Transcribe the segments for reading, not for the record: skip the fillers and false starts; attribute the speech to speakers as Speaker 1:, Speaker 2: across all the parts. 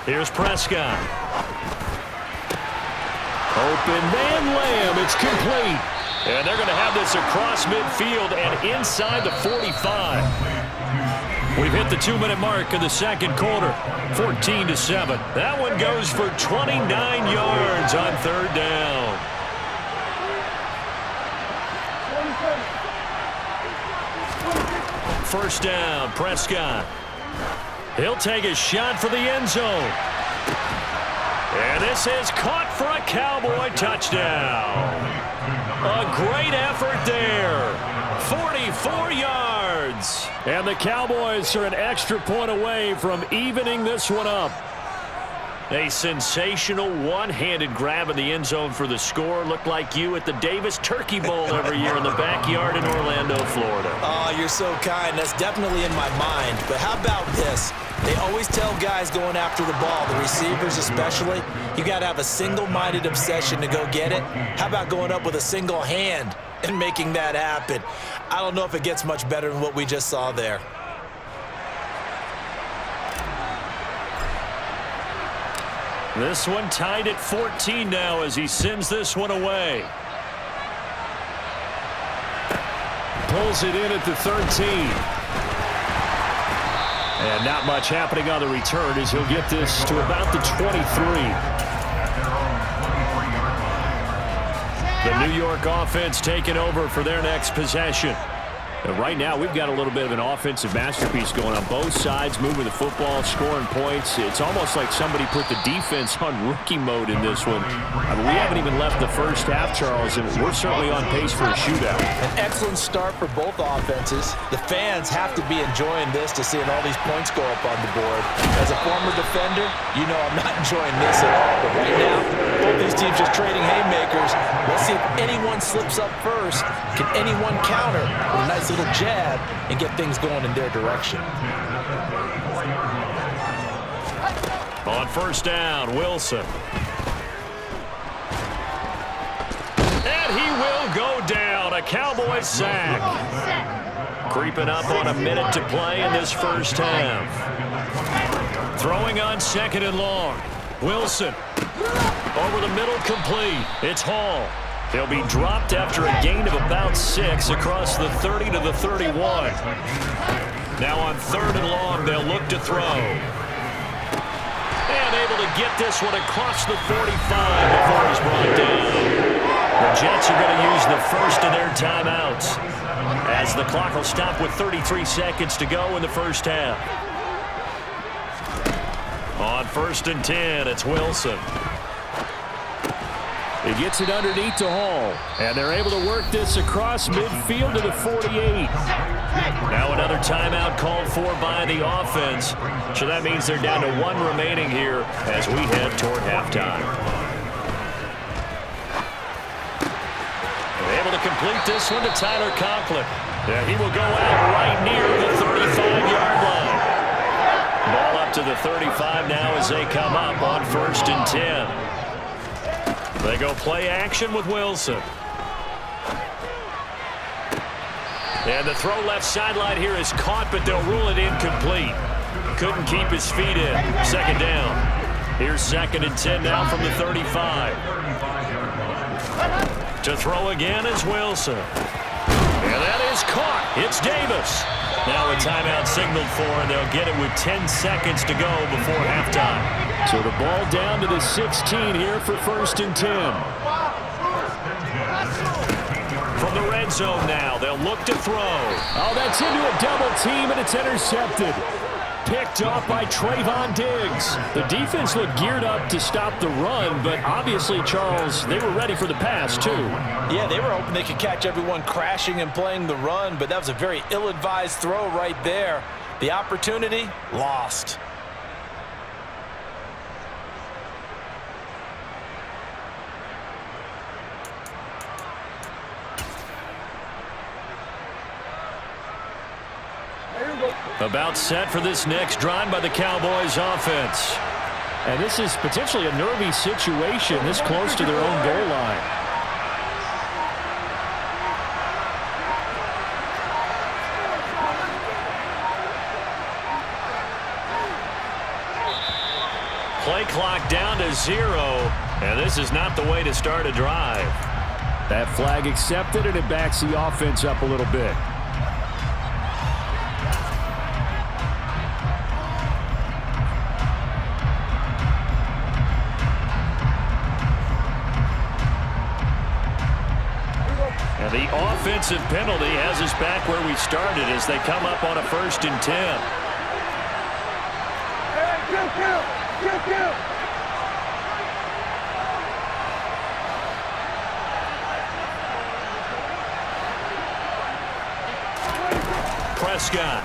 Speaker 1: Here's Prescott. Open man Lamb. It's complete. And they're going to have this across midfield and inside the 45. We've hit the 2-minute mark of the second quarter. 14-7. That one goes for 29 yards on third down. First down, Prescott. He'll take a shot for the end zone. And this is caught for a Cowboy touchdown. A great effort there. 44 yards. And the Cowboys are an extra point away from evening this one up. A sensational one-handed grab in the end zone for the score. Looked like you at the Davis Turkey Bowl every year in the backyard in Orlando, Florida.
Speaker 2: Oh, you're so kind. That's definitely in my mind. But how about this? They always tell guys going after the ball, the receivers especially, you got to have a single-minded obsession to go get it. How about going up with a single hand and making that happen? I don't know if it gets much better than what we just saw there.
Speaker 1: This one tied at 14 now as he sends this one away. Pulls it in at the 13. And not much happening on the return as he'll get this to about the 23. The New York offense taking over for their next possession. And right now, we've got a little bit of an offensive masterpiece going on both sides, moving the football, scoring points. It's almost like somebody put the defense on rookie mode in this one. I mean, we haven't even left the first half, Charles, and we're certainly on pace for a shootout.
Speaker 2: An excellent start for both offenses. The fans have to be enjoying this to seeing all these points go up on the board. As a former defender, you know I'm not enjoying this at all. But right now, both these teams just trading haymakers. Let's see if anyone slips up first. Can anyone counter with a nice little jab and get things going in their direction?
Speaker 1: On first down, Wilson. And he will go down. A Cowboy sack. Creeping up on a minute to play in this first half. Throwing on second and long. Wilson. Over the middle, complete. It's Hall. He'll be dropped after a gain of about 6 across the 30 to the 31. Now on third and long, they'll look to throw. And able to get this one across the 45 before he's brought down. The Jets are going to use the first of their timeouts as the clock will stop with 33 seconds to go in the first half. On first and 10, it's Wilson. He gets it underneath to Hall. And they're able to work this across midfield to the 48. Now another timeout called for by the offense. So that means they're down to 1 remaining here as we head toward halftime. They're able to complete this one to Tyler Conklin. Yeah, he will go out right near the 35-yard line. Ball up to the 35 now as they come up on first and 10. They go play action with Wilson. And the throw left sideline here is caught, but they'll rule it incomplete. Couldn't keep his feet in. Second down. Here's second and 10 now from the 35. To throw again is Wilson. And that is caught. It's Davis. Now a timeout signaled for, and they'll get it with 10 seconds to go before halftime. So the ball down to the 16 here for first and 10. From the red zone now, they'll look to throw. Oh, that's into a double team, and it's intercepted. Picked off by Trayvon Diggs. The defense looked geared up to stop the run, but obviously, Charles, they were ready for the pass, too.
Speaker 2: Yeah, they were hoping they could catch everyone crashing and playing the run, but that was a very ill-advised throw right there. The opportunity, lost.
Speaker 1: About set for this next drive by the Cowboys offense. And this is potentially a nervy situation this close to their own goal line. Play clock down to 0, and this is not the way to start a drive.
Speaker 3: That flag accepted, and it backs the offense up a little bit.
Speaker 1: And the offensive penalty has us back where we started as they come up on a 1st and 10. Prescott.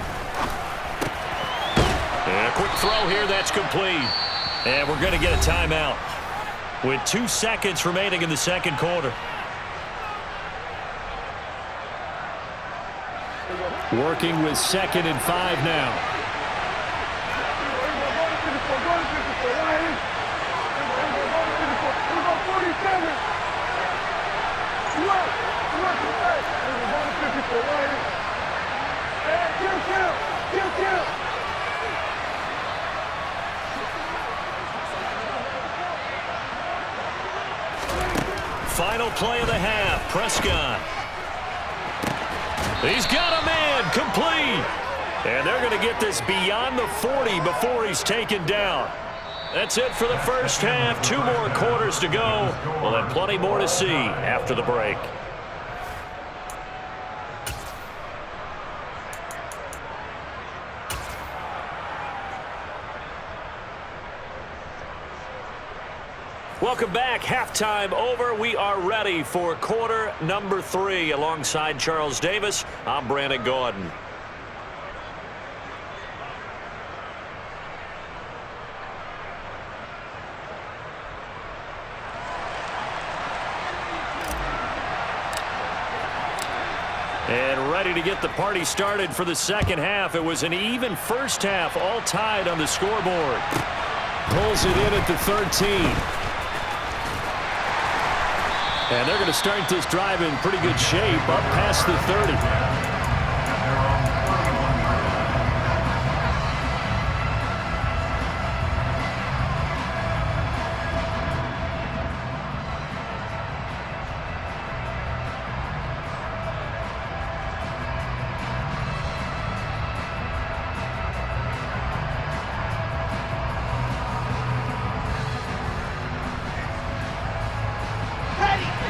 Speaker 1: And a quick throw here, that's complete. And we're going to get a timeout with 2 seconds remaining in the second quarter.
Speaker 3: Working with 2nd and 5 now.
Speaker 1: Final play of the half, Prescott. He's got a man, complete. And they're going to get this beyond the 40 before he's taken down. That's it for the first half. 2 more quarters to go. We'll have plenty more to see after the break. Welcome back. Halftime over. We are ready for quarter number 3. Alongside Charles Davis, I'm Brandon Gaudin. And ready to get the party started for the second half. It was an even first half, all tied on the scoreboard.
Speaker 3: Pulls it in at the 13.
Speaker 1: And they're going to start this drive in pretty good shape up past the 30.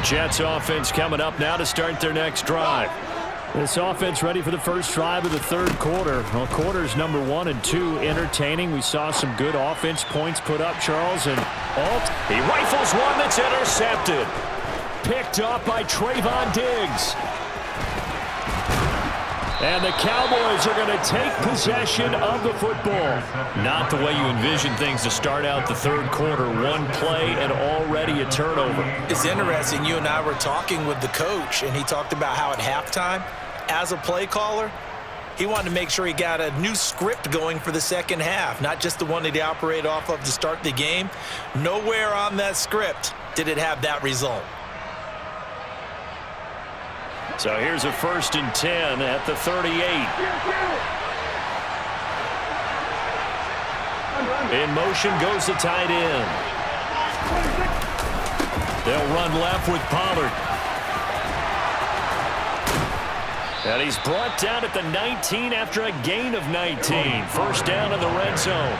Speaker 1: Jets offense coming up now to start their next drive.
Speaker 3: This offense ready for the first drive of the third quarter. Well, quarters number 1 and 2 entertaining. We saw some good offense points put up, Charles, and
Speaker 1: he rifles one that's intercepted.
Speaker 3: Picked up by Trayvon Diggs. And the Cowboys are going to take possession of the football.
Speaker 1: Not the way you envision things to start out the third quarter. 1 play and already a turnover.
Speaker 2: It's interesting. You and I were talking with the coach, and he talked about how at halftime, as a play caller, he wanted to make sure he got a new script going for the second half, not just the one that he operated off of to start the game. Nowhere on that script did it have that result.
Speaker 1: So here's a 1st and 10 at the 38. In motion goes the tight end. They'll run left with Pollard. And he's brought down at the 19 after a gain of 19. First down in the red zone.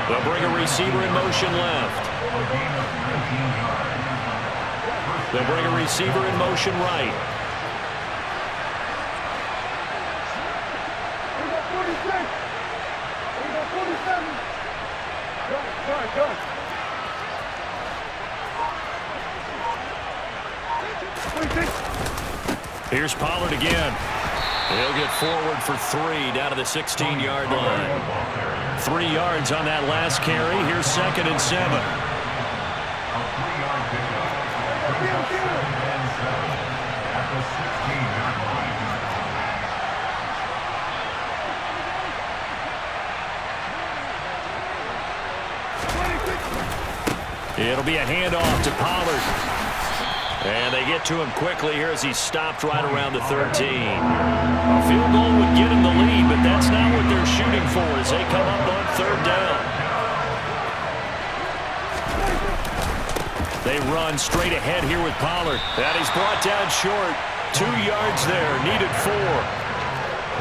Speaker 1: They'll bring a receiver in motion left. They'll bring a receiver in motion right. Here's Pollard again. He'll get forward for 3 down to the 16-yard line. 3 yards on that last carry. Here's 2nd and 7. It'll be a handoff to Pollard. And they get to him quickly here as he's stopped right around the 13. A field goal would get him the lead, but that's not what they're shooting for as they come up on 3rd down. run straight ahead here with Pollard. That he's brought down short. 2 yards there, needed 4.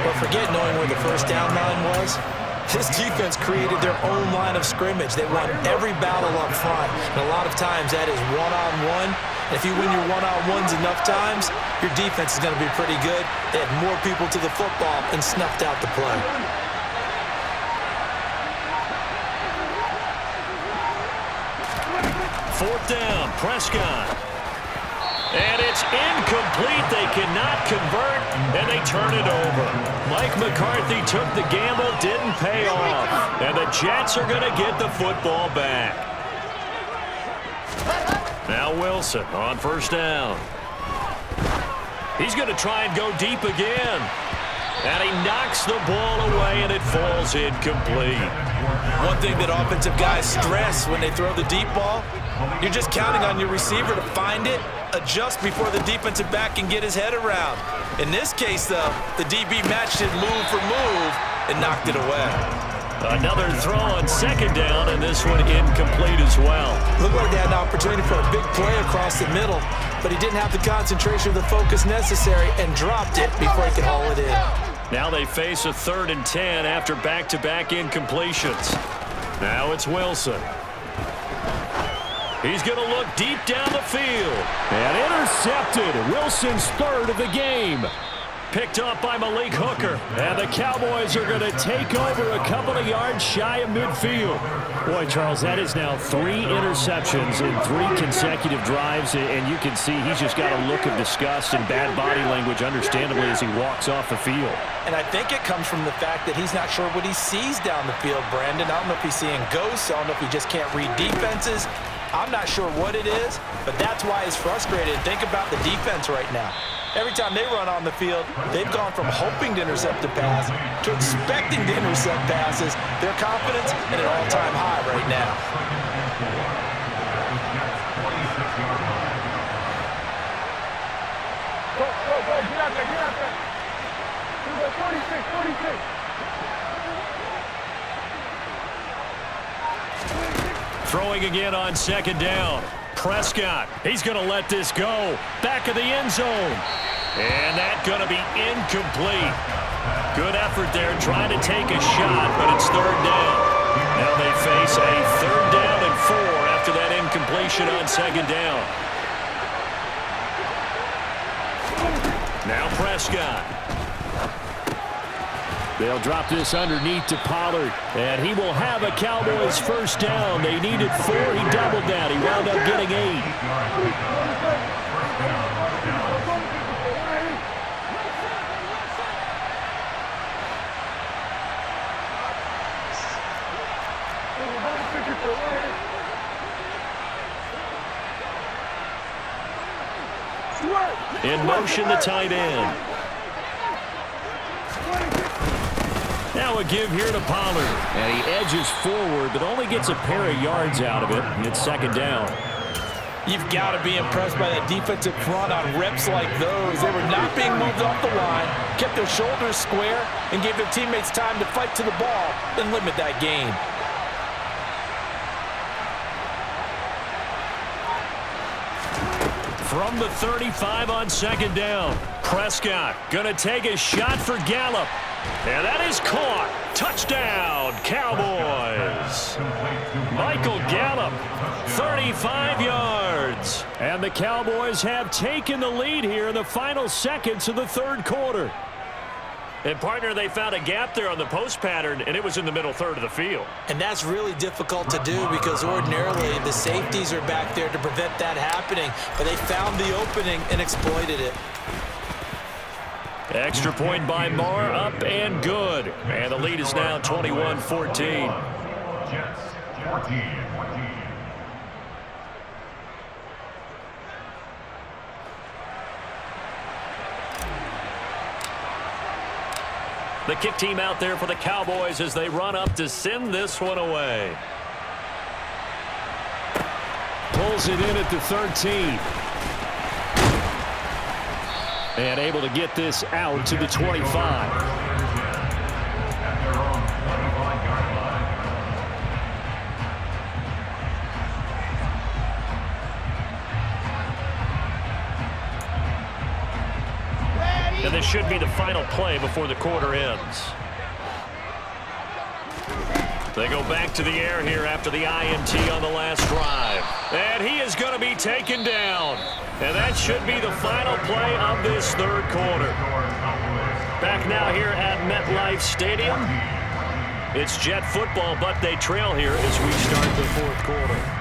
Speaker 2: But forget knowing where the first down line was. This defense created their own line of scrimmage. They won every battle up front, and a lot of times that is one-on-one. If you win your one-on-ones enough times, your defense is going to be pretty good. They had more people to the football and snuffed out the play.
Speaker 1: Fourth down, Prescott. And it's incomplete. They cannot convert, and they turn it over. Mike McCarthy took the gamble, didn't pay off. And the Jets are going to get the football back. Now Wilson on first down. He's going to try and go deep again. And he knocks the ball away, and it falls incomplete.
Speaker 2: One thing that offensive guys stress when they throw the deep ball, you're just counting on your receiver to find it, adjust before the defensive back can get his head around. In this case, though, the DB matched it move for move and knocked it away.
Speaker 1: Another throw on second down, and this one incomplete as well.
Speaker 2: Looked like they had an opportunity for a big play across the middle, but he didn't have the concentration or the focus necessary and dropped it before he could haul it in.
Speaker 1: Now they face a 3rd and 10 after back-to-back incompletions. Now it's Wilson. He's going to look deep down the field.
Speaker 3: And intercepted. Wilson's 3rd of the game.
Speaker 1: Picked up by Malik Hooker.
Speaker 3: And the Cowboys are going to take over a couple of yards shy of midfield. Boy, Charles, that is now 3 interceptions in 3 consecutive drives, and you can see he's just got a look of disgust and bad body language, understandably, as he walks off the field.
Speaker 2: And I think it comes from the fact that he's not sure what he sees down the field, Brandon. I don't know if he's seeing ghosts. I don't know if he just can't read defenses. I'm not sure what it is, but that's why he's frustrated. Think about the defense right now. Every time they run on the field, they've gone from hoping to intercept a pass to expecting to intercept passes. Their confidence at an all-time high right now.
Speaker 4: Go, get out there. 46.
Speaker 1: Throwing again on second down. Prescott, he's going to let this go. Back of the end zone. And that's going to be incomplete. Good effort there trying to take a shot, but it's 3rd down. Now they face a 3rd down and 4 after that incompletion on second down. Now Prescott.
Speaker 3: They'll drop this underneath to Pollard, and he will have a Cowboys first down. They needed 4. He doubled that. He wound up getting 8.
Speaker 1: In motion, the tight end. Now a give here to Pollard.
Speaker 3: And he edges forward, but only gets a pair of yards out of it. And it's second down.
Speaker 2: You've got to be impressed by that defensive front on reps like those. They were not being moved off the line, kept their shoulders square, and gave their teammates time to fight to the ball and limit that gain.
Speaker 1: From the 35 on second down, Prescott going to take a shot for Gallup. And that is caught. Touchdown, Cowboys. Michael Gallup, 35 yards.
Speaker 3: And the Cowboys have taken the lead here in the final seconds of the 3rd quarter.
Speaker 1: And, partner, they found a gap there on the post pattern, and it was in the middle 3rd of the field.
Speaker 2: And that's really difficult to do because ordinarily the safeties are back there to prevent that happening. But they found the opening and exploited it.
Speaker 1: Extra point by Marr, up and good. And the lead is now 21-14.
Speaker 4: Jets 14.
Speaker 1: The kick team out there for the Cowboys as they run up to send this one away.
Speaker 3: Pulls it in at the 13. And able to get this out to the 25.
Speaker 1: And this should be the final play before the quarter ends. They go back to the air here after the INT on the last drive. And he is going to be taken down. And that should be the final play of this third quarter. Back now here at MetLife Stadium. It's Jet football, but they trail here as we start the fourth quarter.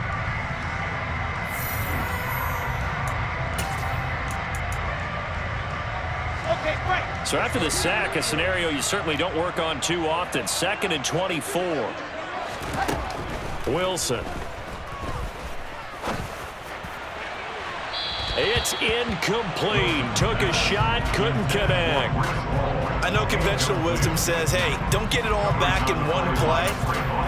Speaker 1: So after the sack, a scenario you certainly don't work on too often. 2nd and 24. Wilson. It's incomplete. Took a shot, couldn't connect.
Speaker 2: I know conventional wisdom says, hey, don't get it all back in one play.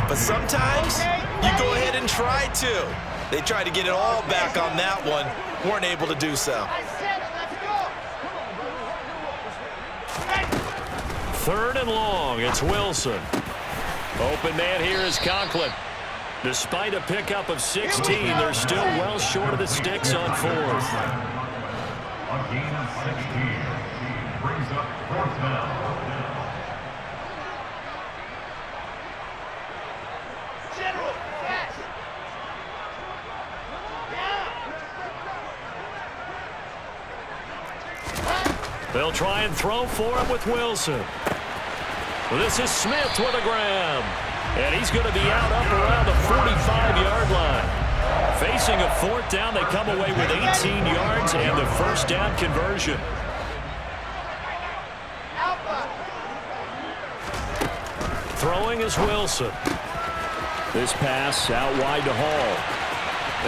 Speaker 2: But sometimes you go ahead and try to. They tried to get it all back on that one. Weren't able to do so.
Speaker 1: 3rd and long. It's Wilson. Open man here is Conklin. Despite a pickup of 16, they're still well short of the sticks on 4th.
Speaker 4: A gain of 16 brings up 4th down.
Speaker 1: They'll try and throw for him with Wilson. Well, this is Smith with a grab. And he's going to be out up around the 45-yard line. Facing a 4th down, they come away with 18 yards and the first down conversion. Throwing is Wilson. This pass out wide to Hall.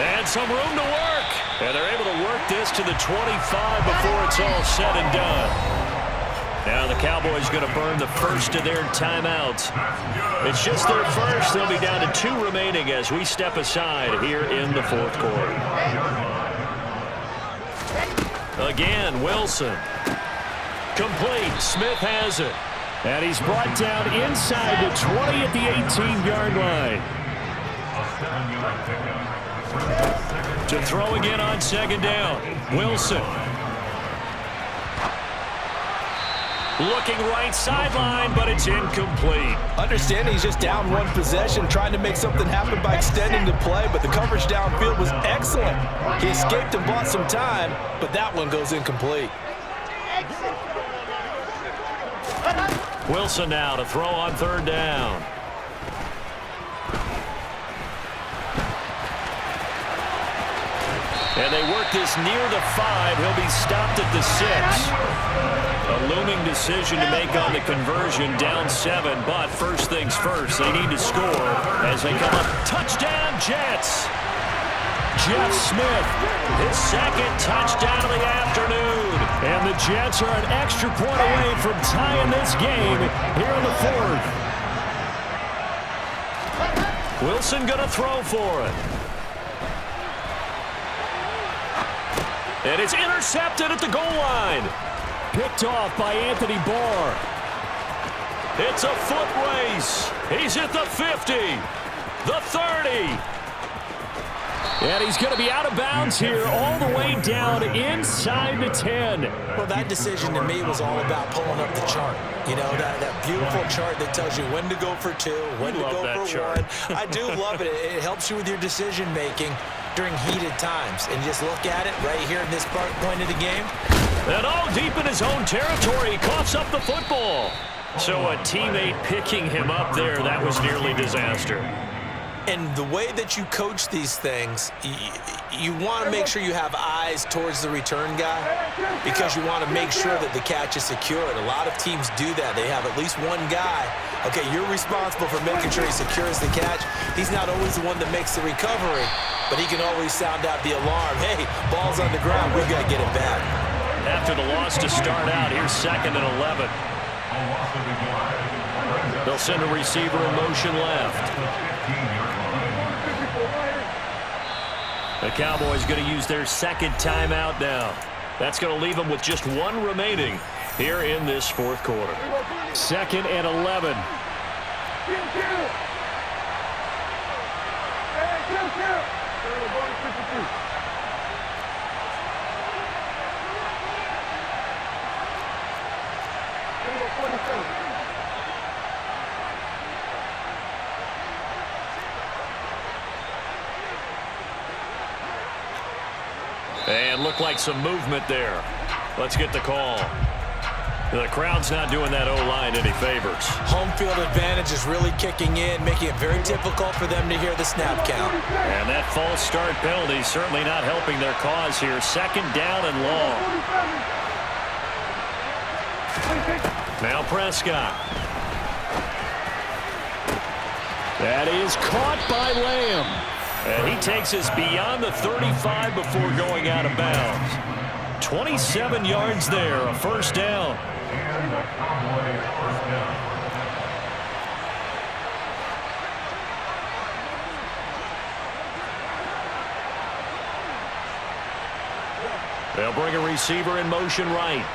Speaker 1: And some room to work. And they're able to work this to the 25 before it's all said and done. Now the Cowboys going to burn the first of their timeouts. It's just their first. They'll be down to 2 remaining as we step aside here in the fourth quarter. Again, Wilson. Complete. Smith has it. And he's brought down inside the 20 at the 18-yard line. To throw again on 2nd down. Wilson. Looking right sideline, but it's incomplete.
Speaker 2: Understanding he's just down 1 possession, trying to make something happen by extending the play, but the coverage downfield was excellent. He escaped and bought some time, but that one goes incomplete.
Speaker 1: Wilson now to throw on 3rd down. And they work this near the 5. He'll be stopped at the 6. A looming decision to make on the conversion, down 7. But first things first, they need to score as they come up. Touchdown, Jets! Jeff Smith, his 2nd touchdown of the afternoon. And the Jets are an extra point away from tying this game here in the 4th. Wilson going to throw for it. And it's intercepted at the goal line. Picked off by Anthony Barr. It's a foot race. He's at the 50, the 30. And he's going to be out of bounds here all the way down inside the 10.
Speaker 2: Well, that decision to me was all about pulling up the chart. You know, that beautiful chart that tells you when to go for 2, when to go for 1. I do love it. It helps you with your decision-making during heated times. And just look at it right here in this point of the game.
Speaker 1: And all deep in his own territory, he coughs up the football. So a teammate picking him up there, that was nearly disaster.
Speaker 2: And the way that you coach these things, you want to make sure you have eyes towards the return guy because you want to make sure that the catch is secured. A lot of teams do that. They have at least one guy. Okay, you're responsible for making sure he secures the catch. He's not always the one that makes the recovery, but he can always sound out the alarm. Hey, ball's on the ground. We've got to get it back.
Speaker 1: After the loss to start out, here's 2nd and 11. They'll send a receiver in motion left. The Cowboys going to use their 2nd timeout now. That's going to leave them with just 1 remaining here in this 4th quarter. 2nd and 11. And looked like some movement there. Let's get the call. The crowd's not doing that O-line any favors.
Speaker 2: Home field advantage is really kicking in, making it very difficult for them to hear the snap count.
Speaker 1: And that false start penalty certainly not helping their cause here. Second down and long. Now Prescott. That is caught by Lamb. And he takes us beyond the 35 before going out of bounds. 27 yards there, a first down.
Speaker 4: And the Cowboys first down.
Speaker 1: They'll bring a receiver in motion right.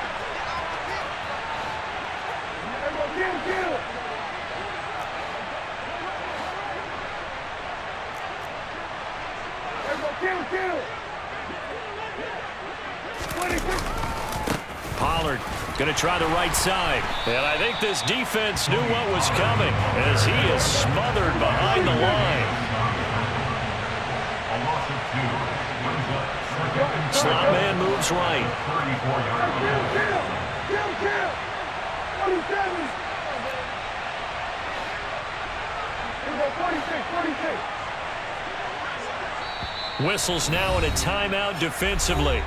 Speaker 1: Pollard going to try the right side. And I think this defense knew what was coming as he is smothered behind the line.
Speaker 4: A loss of 2. Brings up second and
Speaker 1: Slot man moves right.
Speaker 4: 34 yards.
Speaker 1: Whistles now in a timeout defensively.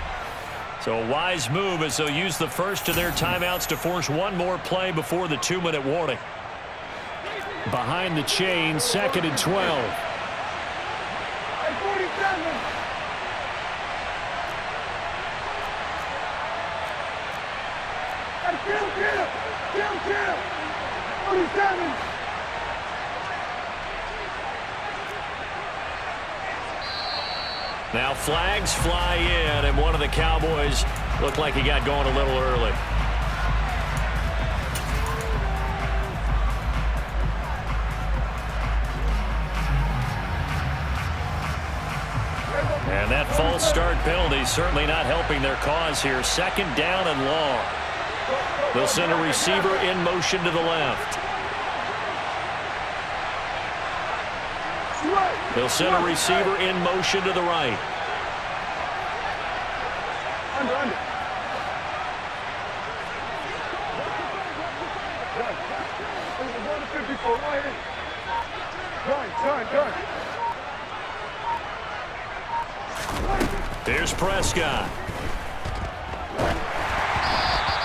Speaker 1: So a wise move as they'll use the first of their timeouts to force one more play before the 2-minute warning. Behind the chain, second and 12. Now flags fly in, and one of the Cowboys looked like he got going a little early. And that false start penalty certainly not helping their cause here. Second down and long. They'll send a receiver in motion to the left. They'll send a receiver in motion to the right.
Speaker 5: Under.
Speaker 1: Here's Prescott.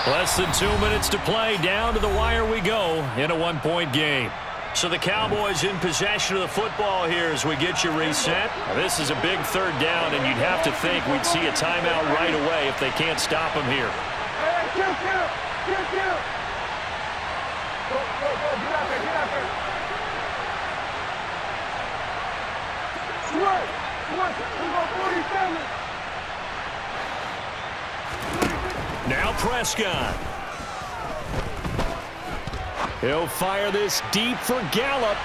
Speaker 1: Less than 2 minutes to play. Down to the wire we go in a one-point game. So the Cowboys in possession of the football here as we get you reset. This is a big third down, and you'd have to think we'd see a timeout right away if they can't stop them here. Now Prescott. He'll fire this deep for Gallup.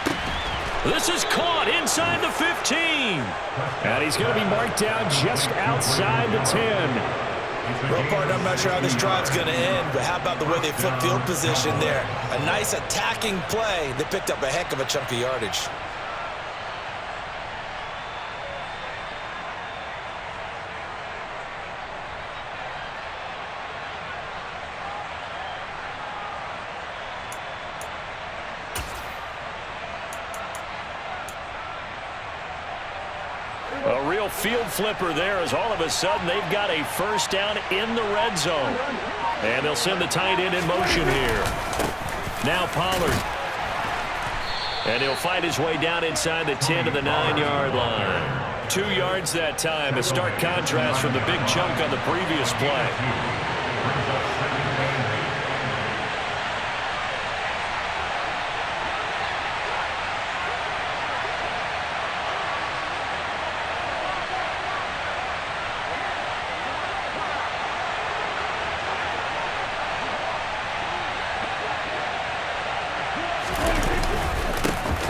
Speaker 1: This is caught inside the 15. And he's going to be marked down just outside the 10.
Speaker 2: Real partner, I'm not sure how this drive's going to end, but how about the way they flip field position there? A nice attacking play. They picked up a heck of a chunk of yardage.
Speaker 1: A real field flipper there as all of a sudden they've got a first down in the red zone. And they'll send the tight end in motion here. Now Pollard. And he'll fight his way down inside the 10 to the 9-yard line. 2 yards that time, a stark contrast from the big chunk on the previous play.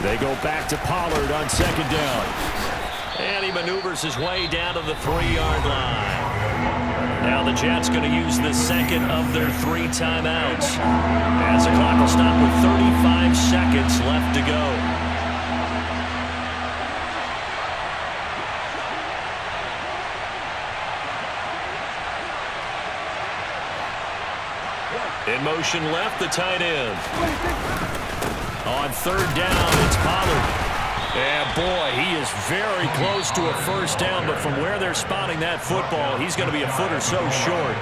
Speaker 1: They go back to Pollard on second down. And he maneuvers his way down to the 3-yard line. Now the Jets going to use the second of their 3 timeouts. As the clock will stop with 35 seconds left to go. In motion left, the tight end. On third down, it's Pollard. And boy, he is very close to a first down, but from where they're spotting that football, he's going to be a foot or so short.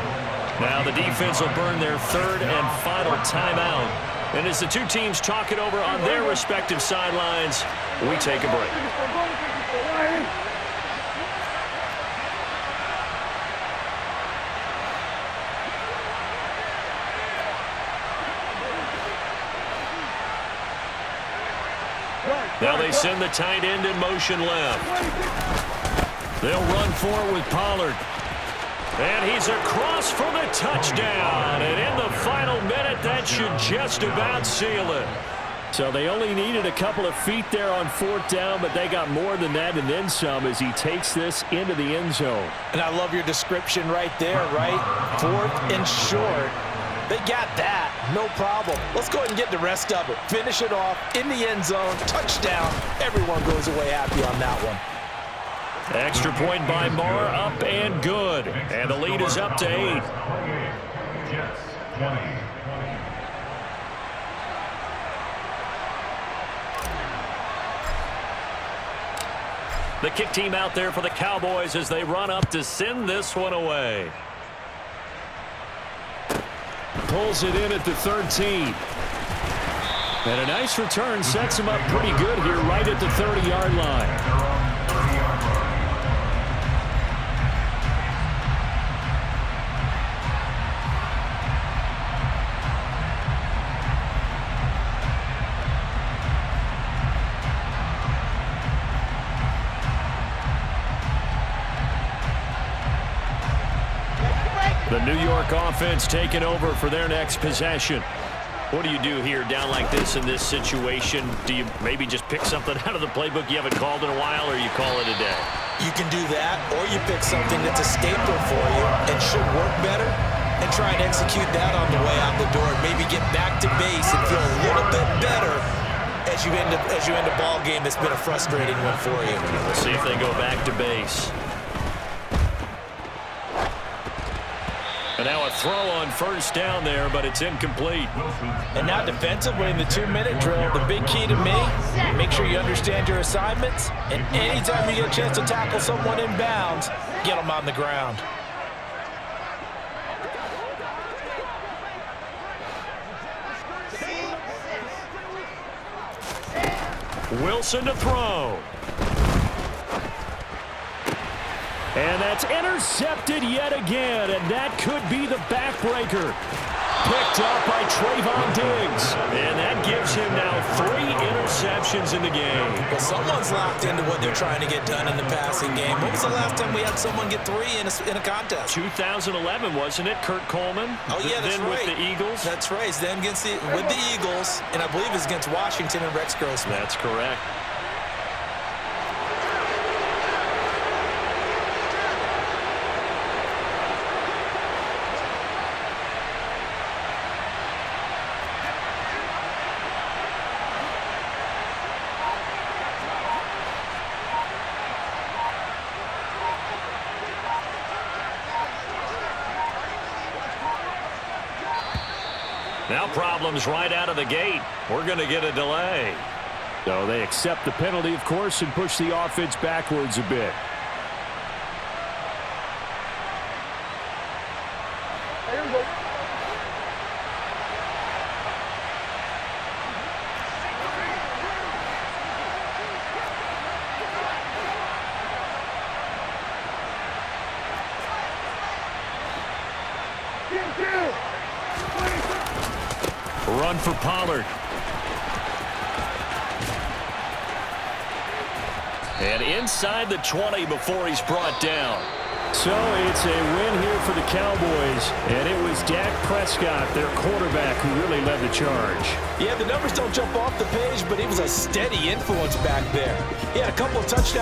Speaker 1: Now the defense will burn their third and final timeout. And as the two teams talk it over on their respective sidelines, we take a break. Now they send the tight end in motion left. They'll run for it with Pollard. And he's across for the touchdown. And in the final minute, that should just about seal it.
Speaker 3: So they only needed a couple of feet there on fourth down, but they got more than that and then some as he takes this into the end zone.
Speaker 2: And I love your description right there, right? Fourth and short. They got that. No problem. Let's go ahead and get the rest of it. Finish it off in the end zone. Touchdown. Everyone goes away happy on that one.
Speaker 1: Extra point by Marr, up and good. And the lead is up to 8.
Speaker 4: Jets 20.
Speaker 1: The kick team out there for the Cowboys as they run up to send this one away.
Speaker 3: Pulls it in at the 13. And a nice return sets him up pretty good here right at the 30-yard line.
Speaker 1: The New York offense taking over for their next possession. What do you do here down like this in this situation? Do you maybe just pick something out of the playbook you haven't called in a while, or you call it a day?
Speaker 2: You can do that, or you pick something that's a staple for you and should work better and try and execute that on the way out the door. Maybe get back to base and feel a little bit better as you end a ball game that's been a frustrating one for you.
Speaker 1: We'll see if they go back to base. And now a throw on first down there, but it's incomplete.
Speaker 2: And now defensively in the 2-minute drill, the big key to me, make sure you understand your assignments, and anytime you get a chance to tackle someone in bounds, get them on the ground.
Speaker 1: Wilson to throw.
Speaker 3: And that's intercepted yet again, and that could be the backbreaker. Picked up by Trayvon Diggs.
Speaker 1: And that gives him now 3 interceptions in the game.
Speaker 2: Well, someone's locked into what they're trying to get done in the passing game. When was the last time we had someone get 3 in a contest?
Speaker 1: 2011, wasn't it, Kurt Coleman?
Speaker 2: Oh, yeah, that's
Speaker 1: then
Speaker 2: right.
Speaker 1: With the Eagles?
Speaker 2: That's right. Then with the Eagles, and I believe it's against Washington and Rex Grossman.
Speaker 1: That's correct. Now problems right out of the gate. We're going to get a delay.
Speaker 3: So they accept the penalty, of course, and push the offense backwards a bit.
Speaker 1: Run for Pollard. And inside the 20 before he's brought down.
Speaker 3: So it's a win here for the Cowboys, and it was Dak Prescott, their quarterback, who really led the charge.
Speaker 2: Yeah, the numbers don't jump off the page, but he was a steady influence back there. He had a couple of touchdowns.